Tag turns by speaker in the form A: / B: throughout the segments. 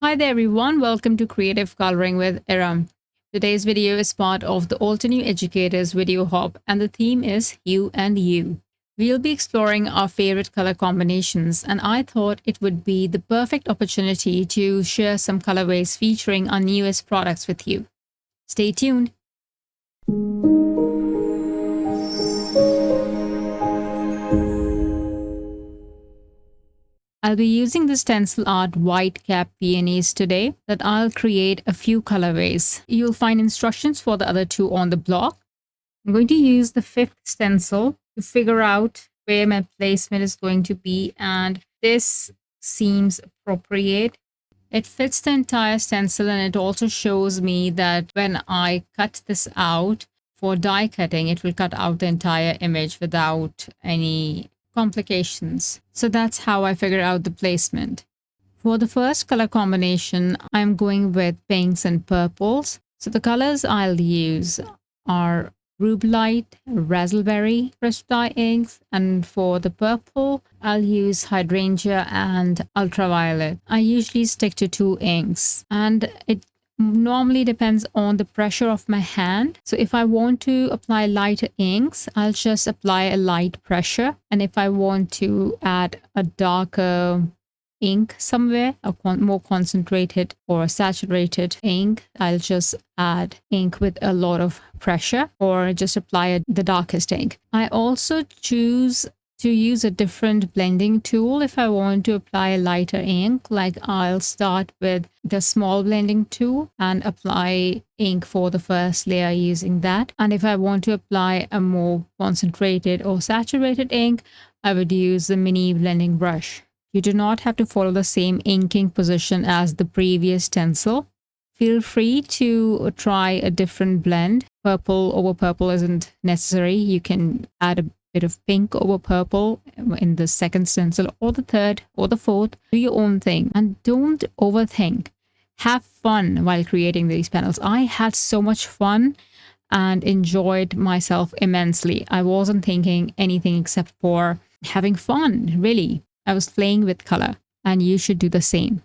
A: Hi there everyone, welcome to Creative Coloring with Erum. Today's video is part of the Altenew Educators video hub and the theme is You and You. We'll be exploring our favorite color combinations and I thought it would be the perfect opportunity to share some colorways featuring our newest products with you. Stay tuned. I'll be using the Stencil Art White Cap Peonies today that I'll create a few colorways. You'll find instructions for the other two on the blog. I'm going to use the 5th stencil to figure out where my placement is going to be, and this seems appropriate. It fits the entire stencil and it also shows me that when I cut this out for die cutting, it will cut out the entire image without any complications. So that's how I figure out the placement. For the first color combination, I'm going with pinks and purples. So the colors I'll use are Rubellite, Razzleberry Crisp Dye Inks, and for the purple, I'll use Hydrangea and Ultraviolet. I usually stick to 2 inks, and it normally depends on the pressure of my hand. So if I want to apply lighter inks, I'll just apply a light pressure. And if I want to add a darker ink somewhere, a more concentrated or saturated ink, I'll just add ink with a lot of pressure or just apply the darkest ink. I also choose to use a different blending tool if I want to apply a lighter ink. Like I'll start with the small blending tool and apply ink for the first layer using that. And if I want to apply a more concentrated or saturated ink, I would use the mini blending brush. You do not have to follow the same inking position as the previous stencil. Feel free to try a different blend. Purple over purple isn't necessary. You can add a bit of pink over purple in the second stencil or the third or the fourth. Do your own thing and don't overthink. Have fun while creating these panels. I had so much fun and enjoyed myself immensely. I wasn't thinking anything except for having fun, really. I was playing with color and you should do the same.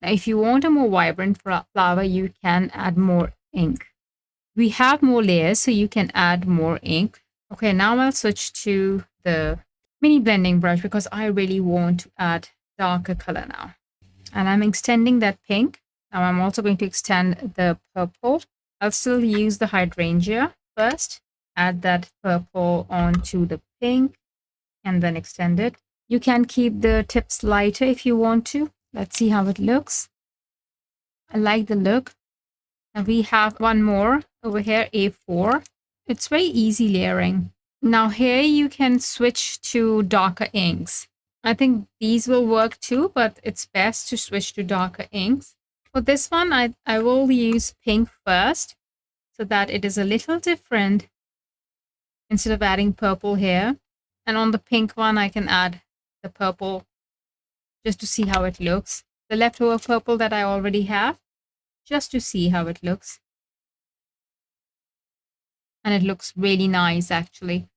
A: Now, if you want a more vibrant flower, you can add more ink. We have more layers, so you can add more ink. Okay, now I'll switch to the mini blending brush because I really want to add darker color now. And I'm extending that pink. Now I'm also going to extend the purple. I'll still use the hydrangea first. Add that purple onto the pink and then extend it. You can keep the tips lighter if you want to. Let's see how it looks. I like the look. And we have one more over here, A4. It's very easy layering. Now here you can switch to darker inks. I think these will work too, but it's best to switch to darker inks. For this one, I will use pink first so that it is a little different instead of adding purple here. And on the pink one, I can add the purple just to see how it looks. The leftover purple that I already have, just to see how it looks. And it looks really nice actually.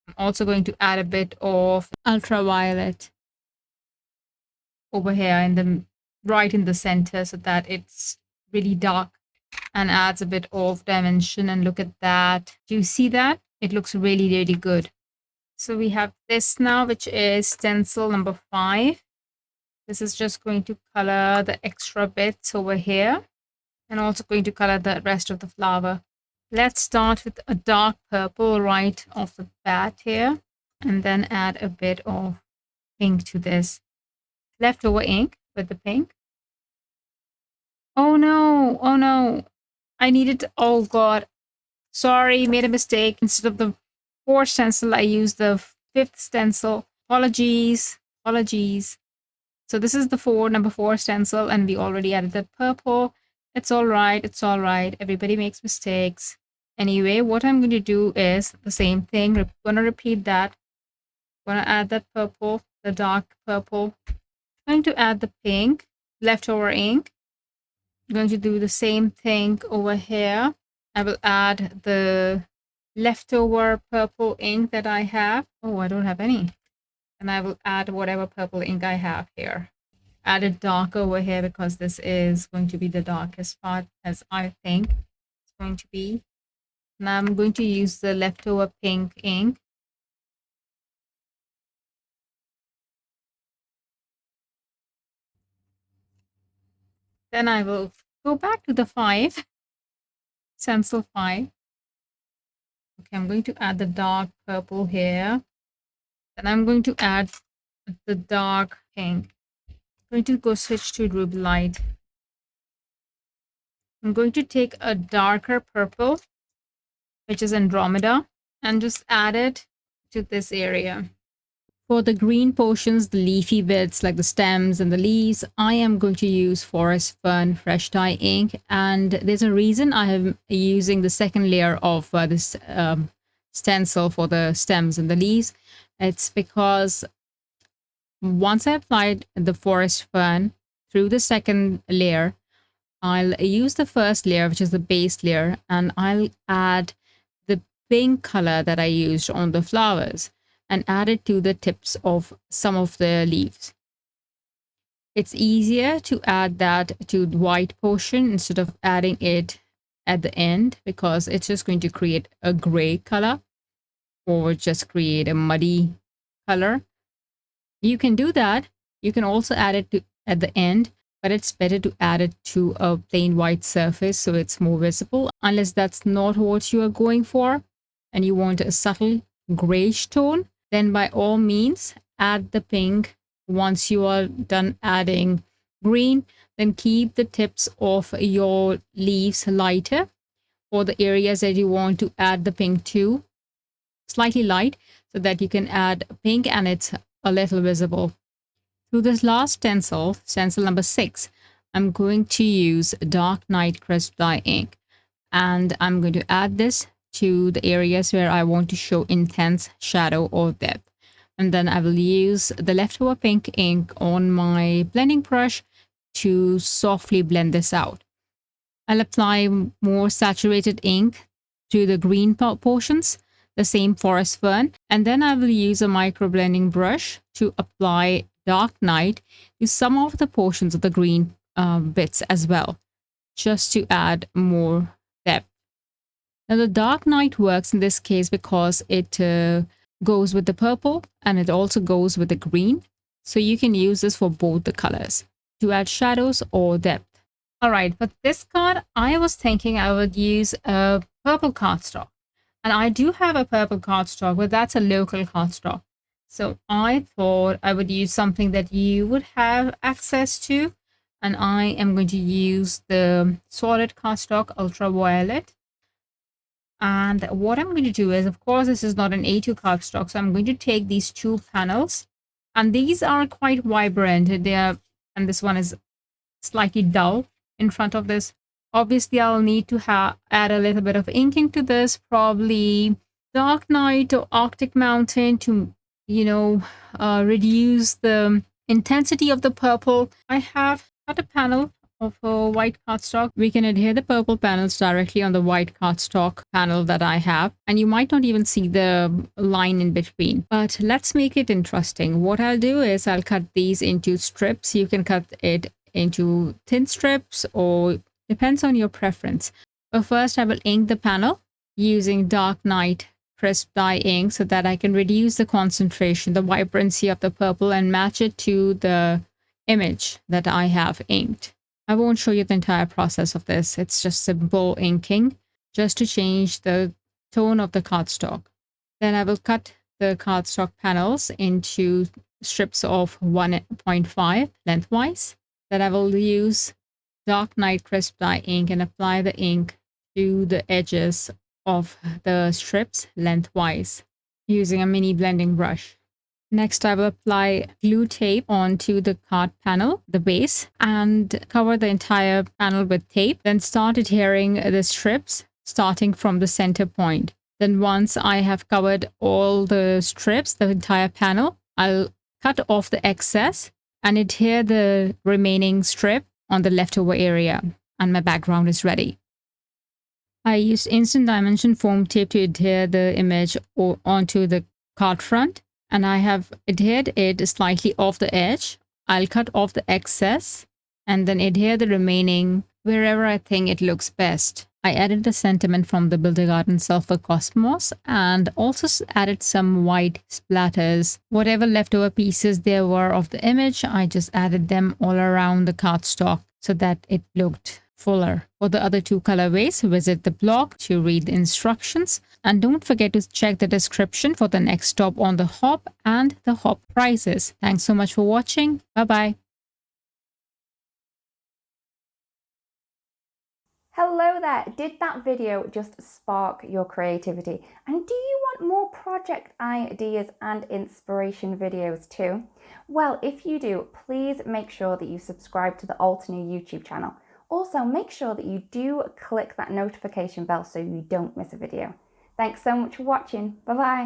A: I'm also going to add a bit of ultraviolet over here in the right in the center so that it's really dark and adds a bit of dimension. And look at that. Do you see that? It looks really, really good. So we have this now, which is stencil number 5. This is just going to color the extra bits over here and also going to color the rest of the flower. Let's start with a dark purple right off the bat here and then add a bit of pink to this. Leftover ink with the pink. Oh no, oh no. I needed, oh God. Sorry, made a mistake. Instead of the 4th stencil, I used the 5th stencil. Apologies. So this is the number 4 stencil and we already added that purple. It's all right. It's all right. Everybody makes mistakes. Anyway, what I'm going to do is the same thing. We're going to repeat that. I'm going to add that purple, the dark purple. I'm going to add the pink, leftover ink. I'm going to do the same thing over here. I will add the leftover purple ink that I have. Oh, I don't have any. And I will add whatever purple ink I have here. add it dark over here because this is going to be the darkest part, as I think it's going to be. Now I'm going to use the leftover pink ink. Then I will go back to the 5, Stencil 5. Okay, I'm going to add the dark purple here. Then I'm going to add the dark pink. I'm going to go switch to Rubellite. I'm going to take a darker purple, which is Andromeda, and just add it to this area. For the green portions, the leafy bits like the stems and the leaves, I am going to use Forest Fern Fresh Dye Ink. And there's a reason I am using the second layer of this stencil for the stems and the leaves. It's because once I applied the Forest Fern through the second layer, I'll use the first layer, which is the base layer, and I'll add the pink color that I used on the flowers and add it to the tips of some of the leaves. It's easier to add that to the white portion instead of adding it at the end, because it's just going to create a gray color or just create a muddy color. You can do that. You can also add it at the end, but it's better to add it to a plain white surface so it's more visible, unless that's not what you are going for and you want a subtle grayish tone. Then by all means add the pink. Once you are done adding green, then keep the tips of your leaves lighter for the areas that you want to add the pink to, slightly light, so that you can add pink and it's a little visible. To this last stencil, stencil number 6, I'm going to use Dark Night Crisp Dye Ink, and I'm going to add this to the areas where I want to show intense shadow or depth. And then I will use the leftover pink ink on my blending brush to softly blend this out. I'll apply more saturated ink to the green portions, the same Forest Fern, and then I will use a micro blending brush to apply Dark Night to some of the portions of the green bits as well, just to add more depth. Now the Dark Night works in this case because it goes with the purple and it also goes with the green. So you can use this for both the colors to add shadows or depth. All right, for this card, I was thinking I would use a purple cardstock. And I do have a purple cardstock, but that's a local cardstock. So I thought I would use something that you would have access to. And I am going to use the solid cardstock Ultraviolet. And what I'm going to do is, of course, this is not an A2 cardstock, so I'm going to take these 2 panels, and these are quite vibrant. And this one is slightly dull in front of this. Obviously, I'll need to add a little bit of inking to this, probably Dark Night or Arctic Mountain to, reduce the intensity of the purple. I have cut a panel of a white cardstock. We can adhere the purple panels directly on the white cardstock panel that I have, and you might not even see the line in between. But let's make it interesting. What I'll do is I'll cut these into strips. You can cut it into thin strips, or depends on your preference. But first I will ink the panel using Dark Night Crisp Dye Ink so that I can reduce the concentration, the vibrancy of the purple, and match it to the image that I have inked. I won't show you the entire process of this. It's just simple inking, just to change the tone of the cardstock. Then I will cut the cardstock panels into strips of 1.5 lengthwise. Then I will use Dark Night Crisp Dye Ink and apply the ink to the edges of the strips lengthwise using a mini blending brush. Next, I will apply glue tape onto the card panel, the base, and cover the entire panel with tape. Then start adhering the strips starting from the center point. Then once I have covered all the strips, the entire panel, I'll cut off the excess and adhere the remaining strip on the leftover area, and my background is ready. I used instant dimension foam tape to adhere the image onto the card front, and I have adhered it slightly off the edge I'll cut off the excess and then adhere the remaining wherever I think it looks best. I added the sentiment from the Build a Garden Sulfur Cosmos and also added some white splatters. Whatever leftover pieces there were of the image, I just added them all around the cardstock so that it looked fuller. For the other two colorways, visit the blog to read the instructions, and don't forget to check the description for the next stop on the hop and the hop prices. Thanks so much for watching. Bye bye.
B: Hello there! Did that video just spark your creativity? And do you want more project ideas and inspiration videos too? Well, if you do, please make sure that you subscribe to the Altenew YouTube channel. Also, make sure that you do click that notification bell so you don't miss a video. Thanks so much for watching. Bye bye!